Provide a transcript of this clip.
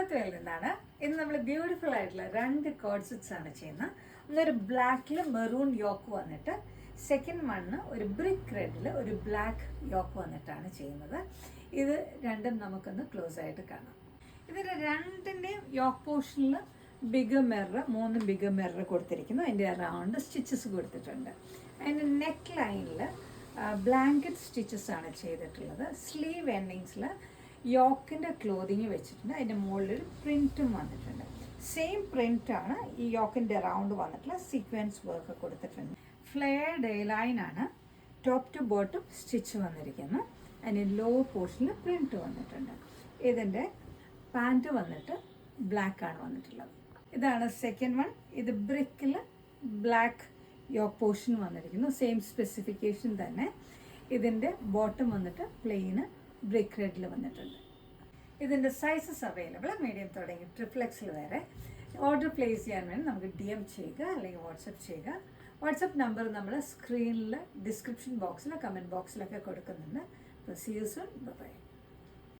സൂരത്ത് വെയിൽ നിന്നാണ്. ഇന്ന് നമ്മൾ ബ്യൂട്ടിഫുൾ ആയിട്ടുള്ള 2 കോഡ് സെറ്റ്സ് ആണ് ചെയ്യുന്നത്. ഒന്നൊരു ബ്ലാക്കിൽ മെറൂൺ യോക്ക് വന്നിട്ട്, സെക്കൻഡ് വണ്ണ് ഒരു ബ്രിക്ക് റെഡിൽ ഒരു ബ്ലാക്ക് യോക്ക് വന്നിട്ടാണ് ചെയ്യുന്നത്. ഇത് രണ്ടും നമുക്കൊന്ന് ക്ലോസ് ആയിട്ട് കാണാം. ഇതിൻ്റെ രണ്ടിൻ്റെയും യോക്ക് പോർഷനിൽ ബിഗ് മിറർ, 3 ബിഗ് മിറർ കൊടുത്തിരിക്കുന്നു. അതിൻ്റെ റൗണ്ട് സ്റ്റിച്ചസ് കൊടുത്തിട്ടുണ്ട്. അതിൻ്റെ നെക്ക് ലൈനിൽ ബ്ലാങ്കറ്റ് സ്റ്റിച്ചസ് ആണ് ചെയ്തിട്ടുള്ളത്. സ്ലീവ് എൻഡിങ്സിൽ യോക്കിൻ്റെ ക്ലോതിങ് വെച്ചിട്ടുണ്ട്. അതിൻ്റെ മുകളിലൊരു പ്രിൻറ്റും വന്നിട്ടുണ്ട്. സെയിം പ്രിൻ്റാണ് ഈ യോക്കിൻ്റെ റൗണ്ട് വന്നിട്ടുള്ള സീക്വൻസ് വർക്ക് കൊടുത്തിട്ടുണ്ട്. ഫ്ലെയർ ഡേ ലൈനാണ് ടോപ്പ് ടു ബോട്ടം സ്റ്റിച്ച് വന്നിരിക്കുന്നു. അതിന് ലോ പോർഷനിൽ പ്രിൻറ്റ് വന്നിട്ടുണ്ട്. ഇതിൻ്റെ പാൻറ്റ് വന്നിട്ട് ബ്ലാക്ക് ആണ് വന്നിട്ടുള്ളത്. ഇതാണ് സെക്കൻഡ് വൺ. ഇത് ബ്രിക്കിൽ ബ്ലാക്ക് യോക്ക് പോർഷൻ വന്നിരിക്കുന്നു. സെയിം സ്പെസിഫിക്കേഷൻ തന്നെ. ഇതിൻ്റെ ബോട്ടം വന്നിട്ട് പ്ലെയിന് ബ്രിക്ക് റെഡിൽ വന്നിട്ടുണ്ട്. ഇതിൻ്റെ സൈസസ് അവൈലബിൾ, മീഡിയം തുടങ്ങി ട്രിപ്ലെക്സിൽ വരെ. ഓർഡർ പ്ലേസ് ചെയ്യാൻ വേണ്ടി നമുക്ക് DM ചെയ്യുക അല്ലെങ്കിൽ വാട്സപ്പ് ചെയ്യുക. വാട്സപ്പ് നമ്പർ നമ്മൾ സ്ക്രീനിൽ ഡിസ്ക്രിപ്ഷൻ ബോക്സിൽ കമൻറ്റ് ബോക്സിലൊക്കെ കൊടുക്കുന്നുണ്ട്. See you soon. ബൈ.